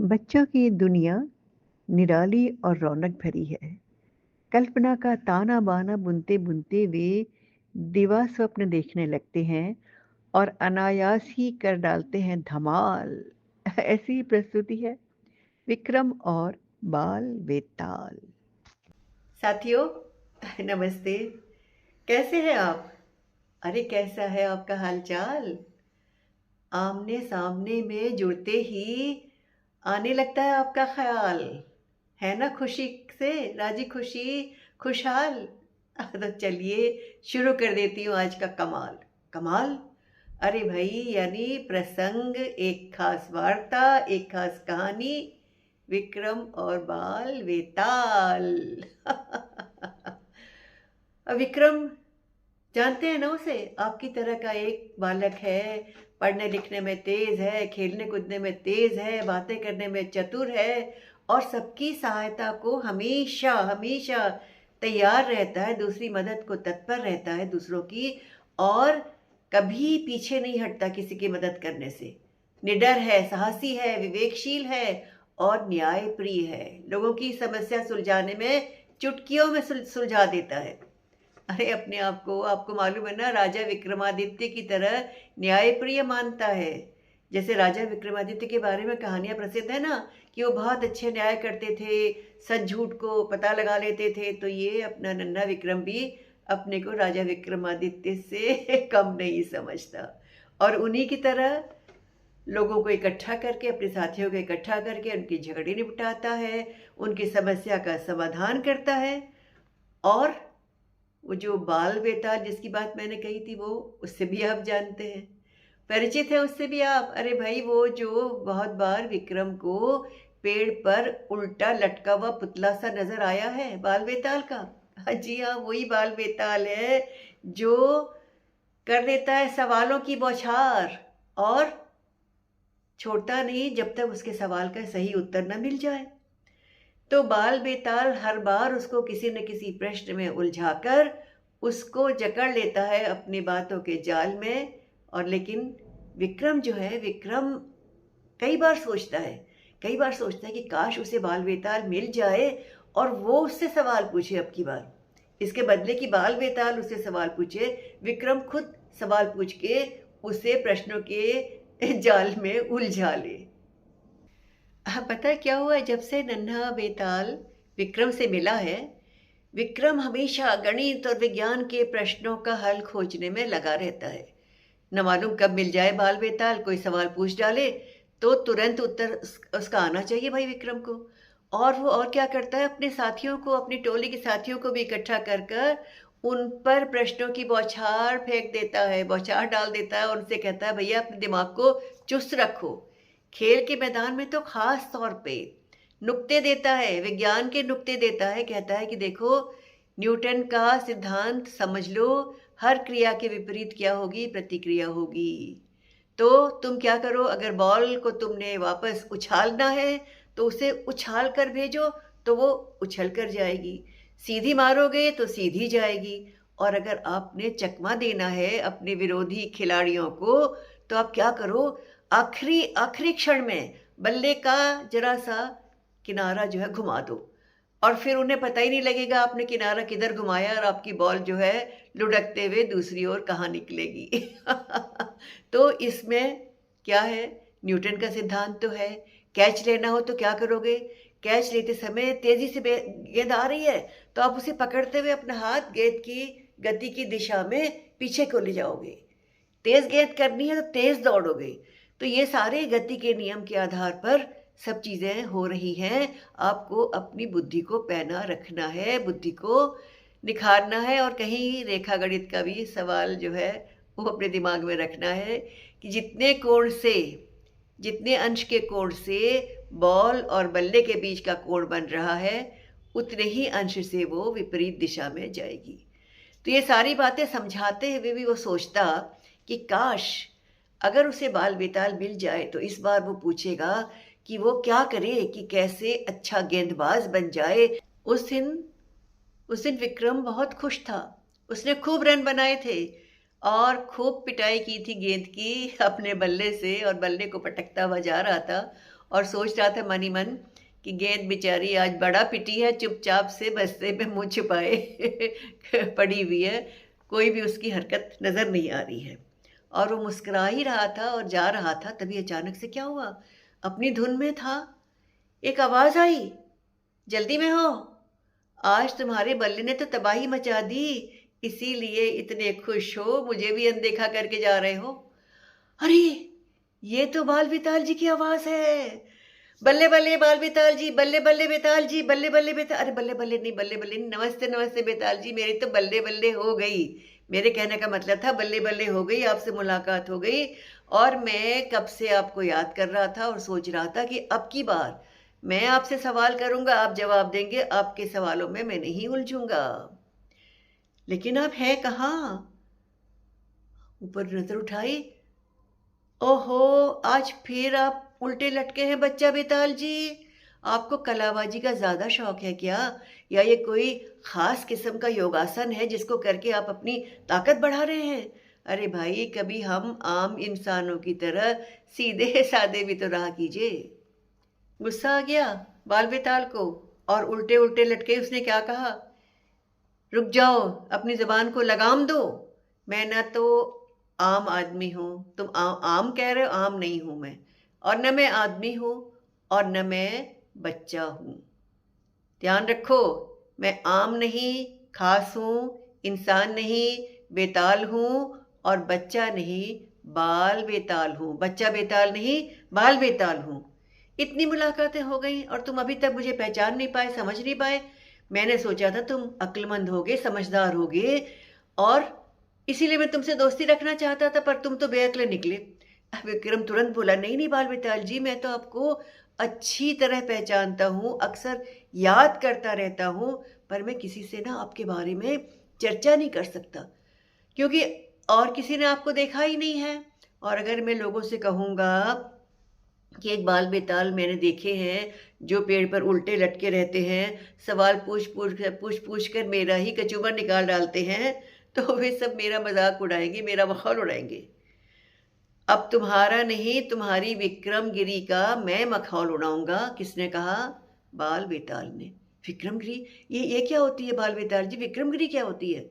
बच्चों की दुनिया निराली और रौनक भरी है। कल्पना का ताना बाना बुनते बुनते वे दिवा स्वप्न देखने लगते हैं और अनायास ही कर डालते हैं धमाल। ऐसी ही प्रस्तुति है विक्रम और बाल बेताल। साथियों, नमस्ते। कैसे हैं आप? अरे कैसा है आपका हालचाल? आमने सामने में जुड़ते ही आने लगता है आपका ख्याल, है ना? खुशी से राजी खुशी खुशहाल। तो चलिए शुरू कर देती हूँ आज का कमाल। कमाल, अरे भाई, यानी प्रसंग, एक खास वार्ता, एक खास कहानी, विक्रम और बाल वेताल। विक्रम, जानते हैं ना उसे? आपकी तरह का एक बालक है, पढ़ने लिखने में तेज है, खेलने कूदने में तेज है, बातें करने में चतुर है और सबकी सहायता को हमेशा हमेशा तैयार रहता है, दूसरी मदद को तत्पर रहता है दूसरों की, और कभी पीछे नहीं हटता किसी की मदद करने से। निडर है, साहसी है, विवेकशील है और न्यायप्रिय है। लोगों की समस्या सुलझाने में चुटकियों में सुलझा देता है। अरे अपने आप को, आपको मालूम है ना, राजा विक्रमादित्य की तरह न्यायप्रिय मानता है। जैसे राजा विक्रमादित्य के बारे में कहानियां प्रसिद्ध है ना, कि वो बहुत अच्छे न्याय करते थे, सच झूठ को पता लगा लेते थे। तो ये अपना नन्हा विक्रम भी अपने को राजा विक्रमादित्य से कम नहीं समझता, और उन्हीं की तरह लोगों को इकट्ठा करके, अपने साथियों को इकट्ठा करके उनकी झगड़े निपटाता है, उनकी समस्या का समाधान करता है। और वो जो बाल बेताल जिसकी बात मैंने कही थी, वो उससे भी आप जानते हैं, परिचित है उससे भी आप। अरे भाई, वो जो बहुत बार विक्रम को पेड़ पर उल्टा लटका हुआ पुतला सा नजर आया है, बाल बेताल का। हाँ जी हाँ, वही बाल बेताल है जो कर देता है सवालों की बौछार, और छोड़ता नहीं जब तक उसके सवाल का सही उत्तर न मिल जाए। तो बाल बेताल हर बार उसको किसी न किसी प्रश्न में उलझाकर उसको जकड़ लेता है अपनी बातों के जाल में। और लेकिन विक्रम जो है, विक्रम कई बार सोचता है, कई बार सोचता है कि काश उसे बाल बेताल मिल जाए और वो उससे सवाल पूछे। अब की बार इसके बदले कि बाल बेताल उससे सवाल पूछे, विक्रम खुद सवाल पूछ के उसे प्रश्नों के जाल में उलझा ले। हाँ, पता है क्या हुआ है? जब से नन्हा बेताल विक्रम से मिला है, विक्रम हमेशा गणित और विज्ञान के प्रश्नों का हल खोजने में लगा रहता है। न मालूम कब मिल जाए बाल बेताल, कोई सवाल पूछ डाले तो तुरंत उत्तर उसका आना चाहिए भाई विक्रम को। और वो और क्या करता है, अपने साथियों को, अपनी टोली के साथियों को भी इकट्ठा कर कर उन पर प्रश्नों की बौछार फेंक देता है, बौछार डाल देता है, और उनसे कहता है भैया अपने दिमाग को चुस्त रखो। खेल के मैदान में तो खास तौर पे नुक्ते देता है, विज्ञान के नुक्ते देता है। कहता है कि देखो, न्यूटन का सिद्धांत समझ लो, हर क्रिया के विपरीत क्या होगी? प्रतिक्रिया होगी। तो तुम क्या करो, अगर बॉल को तुमने वापस उछालना है तो उसे उछाल कर भेजो, तो वो उछल कर जाएगी। सीधी मारोगे तो सीधी जाएगी। और अगर आपने चकमा देना है अपने विरोधी खिलाड़ियों को, तो आप क्या करो, आखिरी आखिरी क्षण में बल्ले का जरा सा किनारा जो है घुमा दो, और फिर उन्हें पता ही नहीं लगेगा आपने किनारा किधर घुमाया, और आपकी बॉल जो है लुढ़कते हुए दूसरी ओर कहाँ निकलेगी। तो इसमें क्या है, न्यूटन का सिद्धांत तो है। कैच लेना हो तो क्या करोगे? कैच लेते समय तेजी से गेंद आ रही है तो आप उसे पकड़ते हुए अपना हाथ गेंद की गति की दिशा में पीछे को ले जाओगे। तेज गेंद करनी है तो तेज दौड़ोगे। तो ये सारे गति के नियम के आधार पर सब चीज़ें हो रही हैं। आपको अपनी बुद्धि को पैना रखना है, बुद्धि को निखारना है, और कहीं रेखा गणित का भी सवाल जो है वो अपने दिमाग में रखना है कि जितने कोण से, जितने अंश के कोण से बॉल और बल्ले के बीच का कोण बन रहा है, उतने ही अंश से वो विपरीत दिशा में जाएगी। तो ये सारी बातें समझाते हुए भी वो सोचता कि काश अगर उसे बाल बेताल मिल जाए तो इस बार वो पूछेगा कि वो क्या करे कि कैसे अच्छा गेंदबाज बन जाए। उस दिन विक्रम बहुत खुश था। उसने खूब रन बनाए थे और खूब पिटाई की थी गेंद की अपने बल्ले से, और बल्ले को पटकता हुआ जा रहा था। और सोच रहा था मन ही मन कि गेंद बेचारी आज बड़ा पिटी है, चुपचाप से बस्ते में मुंह छुपाए पड़ी हुई है, कोई भी उसकी हरकत नज़र नहीं आ रही है। और वो मुस्कुरा ही रहा था और जा रहा था, तभी अचानक से क्या हुआ, अपनी धुन में था, एक आवाज़ आई, जल्दी में हो, आज तुम्हारे बल्ले ने तो तबाही मचा दी, इसीलिए इतने खुश हो, मुझे भी अनदेखा करके जा रहे हो। अरे ये तो बाल बेताल जी की आवाज़ है। बल्ले बल्ले बाल बेताल जी, बल्ले बल्ले बेताल जी, बल्ले बल्ले बेताल, अरे बल्ले बल्ले नहीं, बल्ले बल्ले नहीं, नमस्ते नमस्ते बेताल जी, मेरी तो बल्ले बल्ले हो गई। मेरे कहने का मतलब था बल्ले बल्ले हो गई, आपसे मुलाकात हो गई। और मैं कब से आपको याद कर रहा था और सोच रहा था कि अब की बार मैं आपसे सवाल करूंगा, आप जवाब देंगे, आपके सवालों में मैं नहीं उलझूंगा। लेकिन आप हैं कहाँ? ऊपर नजर उठाई, ओहो, आज फिर आप उल्टे लटके हैं बच्चा बेताल जी। आपको कलाबाजी का ज़्यादा शौक है क्या, या ये कोई ख़ास किस्म का योगासन है जिसको करके आप अपनी ताकत बढ़ा रहे हैं? अरे भाई, कभी हम आम इंसानों की तरह सीधे साधे भी तो रहा कीजिए। गुस्सा आ गया बाल बेताल को, और उल्टे उल्टे लटके उसने क्या कहा, रुक जाओ, अपनी ज़बान को लगाम दो। मैं ना तो आम आदमी हूँ, तुम आम कह रहे हो, आम नहीं हूँ मैं, और न मैं आदमी हूँ और न मैं बच्चा हूँ। ध्यान रखो, मैं आम नहीं, खास हूँ, इंसान नहीं, बेताल हूँ, और बच्चा नहीं, बाल बेताल हूँ। बच्चा बेताल नहीं, बाल बेताल हूँ। इतनी मुलाकातें हो गई और तुम अभी तक मुझे पहचान नहीं पाए, समझ नहीं पाए। मैंने सोचा था तुम अक्लमंद होगे, समझदार होगे, और इसीलिए मैं तुमसे दोस्ती रखना चाहता था, पर तुम तो बेअक्ल निकले। विक्रम तुरंत बोला, नहीं नहीं बाल बेताल जी, मैं तो आपको अच्छी तरह पहचानता हूँ, अक्सर याद करता रहता हूँ, पर मैं किसी से ना आपके बारे में चर्चा नहीं कर सकता, क्योंकि और किसी ने आपको देखा ही नहीं है। और अगर मैं लोगों से कहूँगा कि एक बाल बेताल मैंने देखे हैं जो पेड़ पर उल्टे लटके रहते हैं, सवाल पूछ कर मेरा ही कचूमर निकाल डालते हैं, तो वे सब मेरा मजाक उड़ाएंगे, मेरा मखौल उड़ाएंगे। अब तुम्हारा नहीं, तुम्हारी विक्रमगिरी का मैं मखौल उड़ाऊंगा। किसने कहा? बाल बेताल ने। विक्रमगिरी? ये क्या होती है बाल बेताल जी, विक्रमगिरी क्या होती है?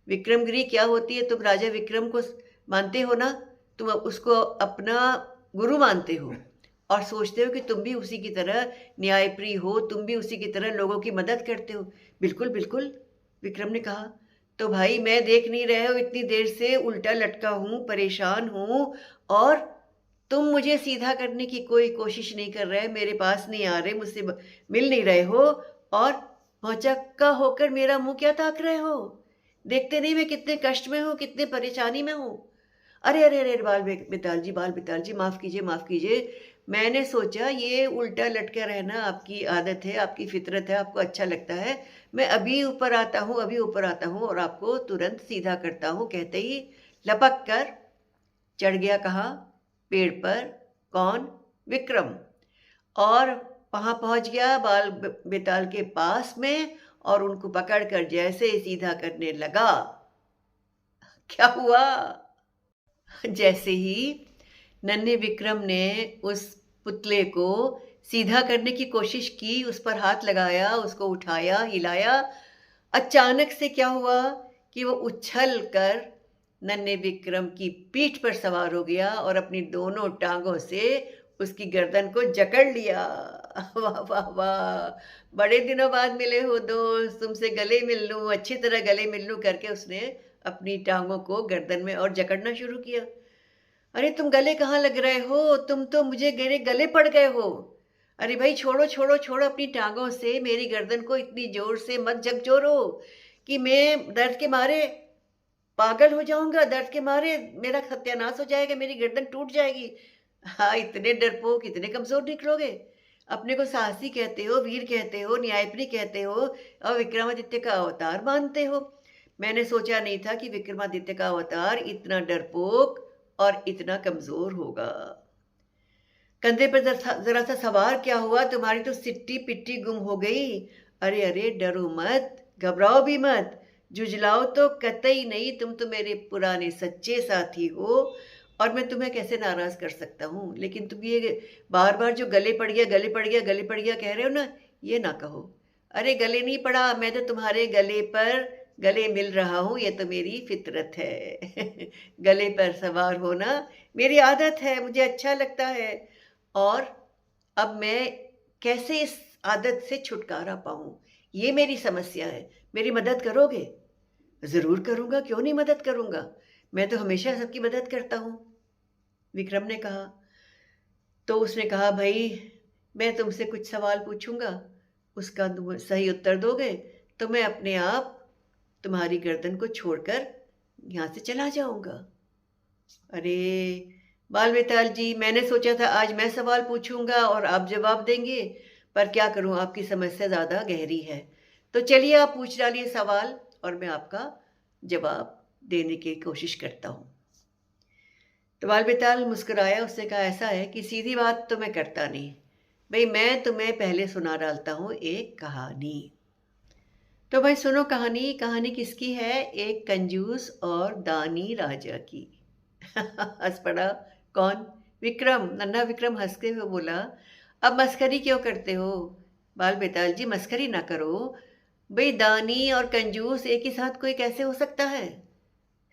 विक्रमगिरी क्या होती है? तुम राजा विक्रम को मानते हो ना, तुम उसको अपना गुरु मानते हो और सोचते हो कि तुम भी उसी की तरह न्यायप्रिय हो, तुम भी उसी की तरह लोगों की मदद करते हो। बिल्कुल बिल्कुल, विक्रम ने कहा। तो भाई, मैं देख नहीं रहे हो, इतनी देर से उल्टा लटका हूँ, परेशान हूँ, और तुम मुझे सीधा करने की कोई कोशिश नहीं कर रहे, मेरे पास नहीं आ रहे, मुझसे मिल नहीं रहे हो, और भौचक्का होकर मेरा मुंह क्या ताक रहे हो? देखते नहीं मैं कितने कष्ट में हूँ, कितने परेशानी में हूँ। अरे अरे अरे, बेताल जी, बाल बेताल जी, माफ़ कीजिए, माफ़ कीजिए। मैंने सोचा ये उल्टा लटका रहना आपकी आदत है, आपकी फितरत है, आपको अच्छा लगता है। मैं अभी ऊपर आता हूँ, अभी ऊपर आता हूँ और आपको तुरंत सीधा करता हूँ। कहते ही लपक कर चढ़ गया, कहाँ? पेड़ पर। कौन? विक्रम। और वहाँ पहुँच गया बाल बेताल के पास में, और उनको पकड़कर जैसे ही सीधा करने लगा, क्या हुआ? जैसे ही नन्हे विक्रम ने उस पुतले को सीधा करने की कोशिश की, उस पर हाथ लगाया, उसको उठाया, हिलाया, अचानक से क्या हुआ कि वो उछल कर नन्हे विक्रम की पीठ पर सवार हो गया और अपनी दोनों टांगों से उसकी गर्दन को जकड़ लिया। वाह वाह वाह, बड़े दिनों बाद मिले हो दोस्त, तुमसे गले मिल लूं, अच्छी तरह गले मिल लूं करके उसने अपनी टांगों को गर्दन में और जकड़ना शुरू किया। अरे तुम गले कहाँ लग रहे हो, तुम तो मुझे मेरे गले पड़ गए हो। अरे भाई, छोड़ो छोड़ो छोड़ो अपनी टांगों से मेरी गर्दन को, इतनी जोर से मत झकझोरो कि मैं दर्द के मारे पागल हो जाऊंगा, दर्द के मारे मेरा सत्यानाश हो जाएगा, मेरी गर्दन टूट जाएगी। हाँ, इतने डरपोक, इतने कमजोर निकलोगे? अपने को साहसी कहते हो, वीर कहते हो, न्यायप्रिय कहते हो, और विक्रमादित्य का अवतार मानते हो। मैंने सोचा नहीं था कि विक्रमादित्य का अवतार इतना डरपोक और इतना कमजोर होगा। कंधे पर जरा सा सवार क्या हुआ, तुम्हारी तो सिट्टी पिट्टी गुम हो गई। अरे अरे, डरो मत, घबराओ भी मत, जुझलाओ तो कतई नहीं, तुम तो मेरे पुराने सच्चे साथी हो, और मैं तुम्हें कैसे नाराज़ कर सकता हूँ? लेकिन तुम ये बार-बार जो गले पड़ गया, गले पड़ गया, गले पड़ गया कह रहे हो ना, ये ना कहो। अरे गले नहीं पड़ा, मैं तो तुम्हारे गले पर गले मिल रहा हूँ, ये तो मेरी फ़ितरत है। गले पर सवार होना मेरी आदत है, मुझे अच्छा लगता है। और अब मैं कैसे इस आदत से छुटकारा पाऊँ? ये मेरी समस्या है। मेरी मदद करोगे? ज़रूर करूँगा, क्यों नहीं मदद करूँगा? मैं तो हमेशा सबकी मदद करता हूँ, विक्रम ने कहा। तो उसने कहा, भई मैं तुमसे कुछ सवाल पूछूँगा, उसका तुम सही उत्तर दोगे, तो मैं अपने आप तुम्हारी गर्दन को छोड़कर यहाँ से चला जाऊँगा। अरे! बाल-बेताल जी, मैंने सोचा था आज मैं सवाल पूछूँगा और आप जवाब देंगे, पर क्या करूँ आपकी समस्या ज़्यादा गहरी है। तो चलिए आप पूछ डालिए सवाल और मैं आपका जवाब देने की कोशिश करता हूँ। तो बाल-बेताल मुस्कुराया, उसने कहा ऐसा है कि सीधी बात तो मैं करता नहीं। भई मैं तुम्हें पहले सुना डालता हूँ एक कहानी। तो भाई सुनो कहानी, कहानी किसकी है? एक कंजूस और दानी राजा की। हँस पड़ा। कौन? विक्रम। नन्हा विक्रम हँसते हुए बोला, अब मस्करी क्यों करते हो? बाल-बेताल जी मस्करी ना करो। भई दानी और कंजूस एक ही साथ कोई कैसे हो सकता है?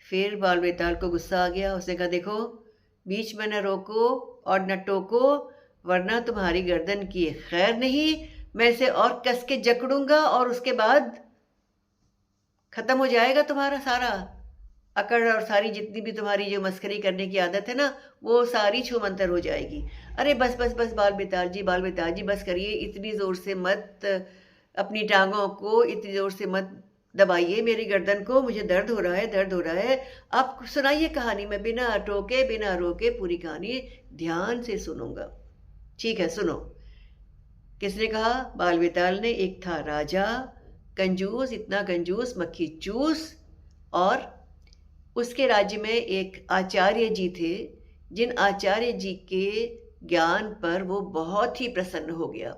फिर बाल-बेताल को गुस्सा आ गया। उसने कहा देखो, बीच में न रोको और न टोको, वरना तुम्हारी गर्दन की खैर नहीं, मैं इसे और कस के जकड़ूँगा और उसके बाद खत्म हो जाएगा तुम्हारा सारा अकड़ और सारी जितनी भी तुम्हारी जो मस्करी करने की आदत है ना, वो सारी छूमंतर हो जाएगी। अरे बस, बस, बस बाल बेताल जी बस करिए, इतनी ज़ोर से मत अपनी टाँगों को इतनी ज़ोर से मत दबाइए मेरी गर्दन को, मुझे दर्द हो रहा है, दर्द हो रहा है। आप सुनाइए कहानी, मैं बिना टोके, बिना रोके पूरी कहानी ध्यान से सुनूँगा। ठीक है, सुनो। किसने कहा? बाल बेताल ने। एक था राजा, कंजूस, इतना कंजूस मक्खी चूस, और उसके राज्य में एक आचार्य जी थे, जिन आचार्य जी के ज्ञान पर वो बहुत ही प्रसन्न हो गया।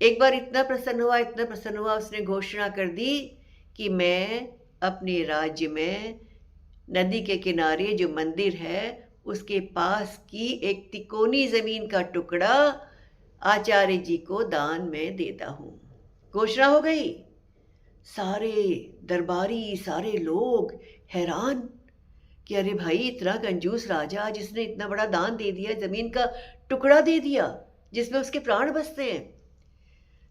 एक बार इतना प्रसन्न हुआ, उसने घोषणा कर दी कि मैं अपने राज्य में नदी के किनारे जो मंदिर है, उसके पास की एक तिकोनी ज़मीन का टुकड़ा आचार्य जी को दान में देता हूँ। घोषणा हो गई। सारे दरबारी, सारे लोग हैरान कि अरे भाई इतना कंजूस राजा जिसने इतना बड़ा दान दे दिया, जमीन का टुकड़ा दे दिया जिसमें उसके प्राण बसते हैं।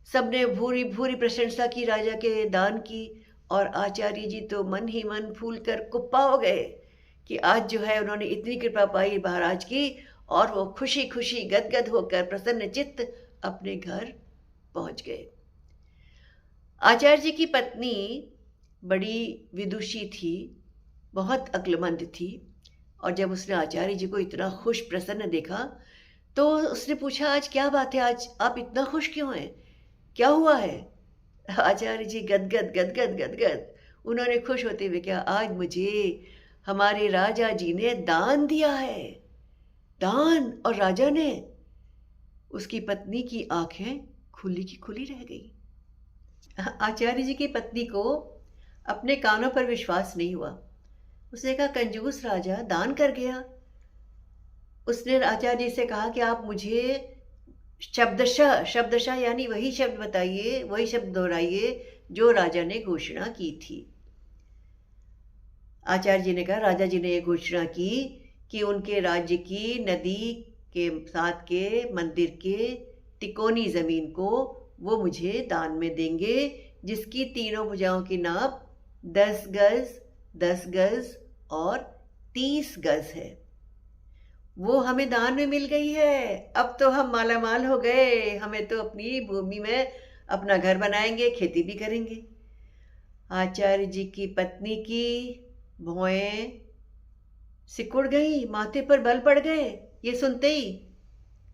सबने भूरी भूरी प्रशंसा की राजा के दान की, और आचार्य जी तो मन ही मन फूल कर कुप्पा हो गए कि आज जो है उन्होंने इतनी कृपा पाई महाराज की, और वो खुशी खुशी गदगद होकर प्रसन्न चित्त अपने घर पहुंच गए। आचार्य जी की पत्नी बड़ी विदुषी थी, बहुत अक्लमंद थी, और जब उसने आचार्य जी को इतना खुश प्रसन्न देखा, तो उसने पूछा आज क्या बात है, आज आप इतना खुश क्यों हैं, क्या हुआ है? आचार्य जी गदगद गदगद गदगद। उन्होंने खुश होते हुए कहा, आज मुझे हमारे राजा जी ने दान दिया है। दान? और राजा ने? उसकी पत्नी की आंखें खुली की खुली रह गई। आचार्य जी की पत्नी को अपने कानों पर विश्वास नहीं हुआ। उसने कहा कंजूस राजा दान कर गया। उसने आचार्य जी से कहा कि आप मुझे शब्दशः यानी वही शब्द बताइए, वही शब्द दोहराइए जो राजा ने घोषणा की थी। आचार्य जी ने कहा राजा जी ने यह घोषणा की कि उनके राज्य की नदी के साथ के मंदिर के तिकोनी जमीन को वो मुझे दान में देंगे, जिसकी तीनों भुजाओं की नाप 10 गज, 10 गज और 30 गज है। वो हमें दान में मिल गई है। अब तो हम मालामाल हो गए, हमें तो अपनी भूमि में अपना घर बनाएंगे, खेती भी करेंगे। आचार्य जी की पत्नी की भौएं सिकुड़ गई, माथे पर बल पड़ गए ये सुनते ही,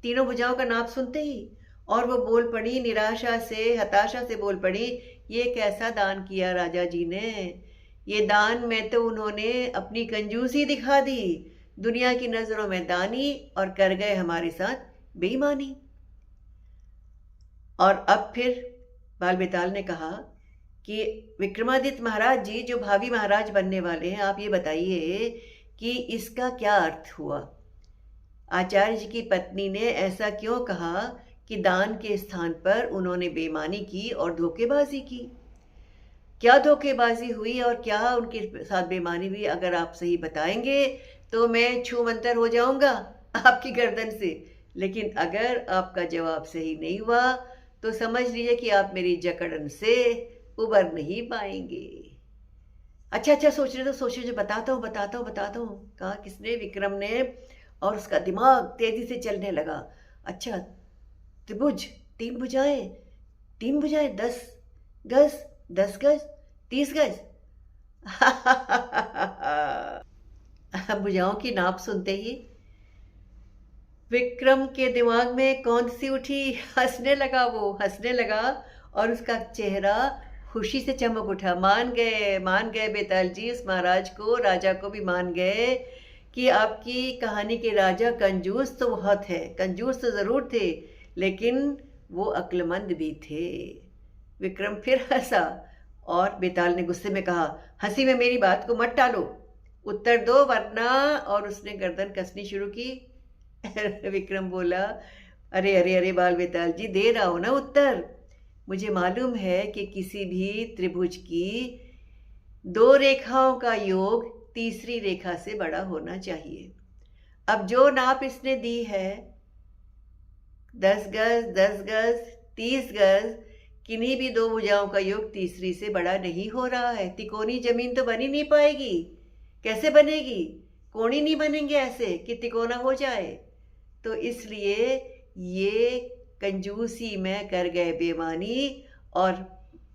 तीनों भुजाओं का नाप सुनते ही, और वो बोल पड़ी निराशा से, हताशा से बोल पड़ी, ये कैसा दान किया राजा जी ने, ये दान में तो उन्होंने अपनी कंजूसी दिखा दी, दुनिया की नज़रों में दानी, और कर गए हमारे साथ बेईमानी। और अब फिर बाल बेताल ने कहा कि विक्रमादित्य महाराज जी जो भावी महाराज बनने वाले हैं, आप ये बताइए कि इसका क्या अर्थ हुआ। आचार्य जी की पत्नी ने ऐसा क्यों कहा कि दान के स्थान पर उन्होंने बेईमानी की और धोखेबाजी की। क्या धोखेबाजी हुई और क्या उनके साथ बेईमानी हुई, अगर आप सही बताएंगे तो मैं छू मंतर हो जाऊंगा आपकी गर्दन से। लेकिन अगर आपका जवाब सही नहीं हुआ तो समझ लीजिए कि आप मेरी जकड़न से उबर नहीं पाएंगे। अच्छा अच्छा, सोच रहे तो सोचिए, जो बताता हूँ कहा किसने, विक्रम ने। और उसका दिमाग तेजी से चलने लगा। अच्छा, त्रिभुज, 3 भुजाएं, 3 भुजाएं, 10 गज, 10 गज, 30 गज। भुजाओं की नाप सुनते ही विक्रम के दिमाग में कौन सी उठी, हंसने लगा। वो हंसने लगा और उसका चेहरा खुशी से चमक उठा। मान गए बेताल जी उस महाराज को, राजा को भी मान गए कि आपकी कहानी के राजा कंजूस तो बहुत है, कंजूस तो ज़रूर थे, लेकिन वो अक्लमंद भी थे। विक्रम फिर हंसा और बेताल ने गुस्से में कहा, हंसी में मेरी बात को मत टालो, उत्तर दो वरना। और उसने गर्दन कसनी शुरू की। विक्रम बोला, अरे अरे अरे बाल बेताल जी, दे रहा हो ना उत्तर। मुझे मालूम है कि किसी भी त्रिभुज की 2 रेखाओं का योग तीसरी रेखा से बड़ा होना चाहिए। अब जो नाप इसने दी है, 10 गज, 10 गज, 30 गज, किन्हीं भी 2 भुजाओं का योग तीसरी से बड़ा नहीं हो रहा है। तिकोनी जमीन तो बन ही नहीं पाएगी। कैसे बनेगी? कोणी नहीं बनेंगे ऐसे कि तिकोना हो जाए। तो इसलिए ये कंजूसी में कर गए बेईमानी, और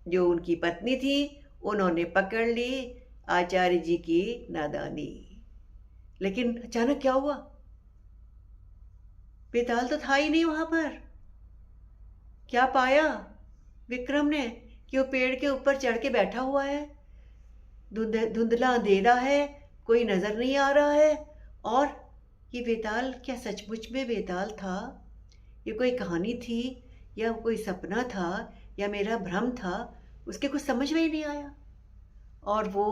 जो उनकी पत्नी थी उन्होंने पकड़ ली आचार्य जी की नादानी। लेकिन अचानक क्या हुआ, बेताल तो था ही नहीं वहां पर। क्या पाया विक्रम ने कि वो पेड़ के ऊपर चढ़ के बैठा हुआ है। धुंधला अंधेरा है, कोई नजर नहीं आ रहा है। और ये बेताल क्या सचमुच में बेताल था? ये कोई कहानी थी या कोई सपना था या मेरा भ्रम था? उसके कुछ समझ में ही नहीं आया। और वो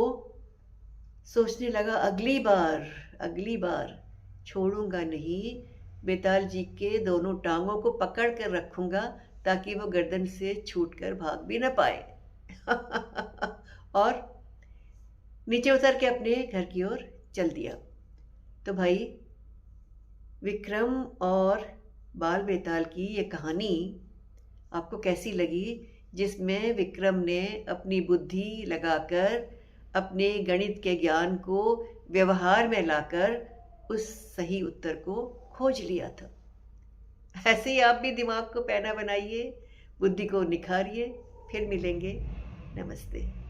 सोचने लगा, अगली बार छोड़ूंगा नहीं, बेताल जी के दोनों टांगों को पकड़ कर रखूंगा ताकि वो गर्दन से छूटकर भाग भी न पाए। और नीचे उतर के अपने घर की ओर चल दिया। तो भाई, विक्रम और बाल बेताल की ये कहानी आपको कैसी लगी, जिसमें विक्रम ने अपनी बुद्धि लगाकर अपने गणित के ज्ञान को व्यवहार में लाकर उस सही उत्तर को खोज लिया था। ऐसे ही आप भी दिमाग को पैना बनाइए, बुद्धि को निखारिए। फिर मिलेंगे। नमस्ते।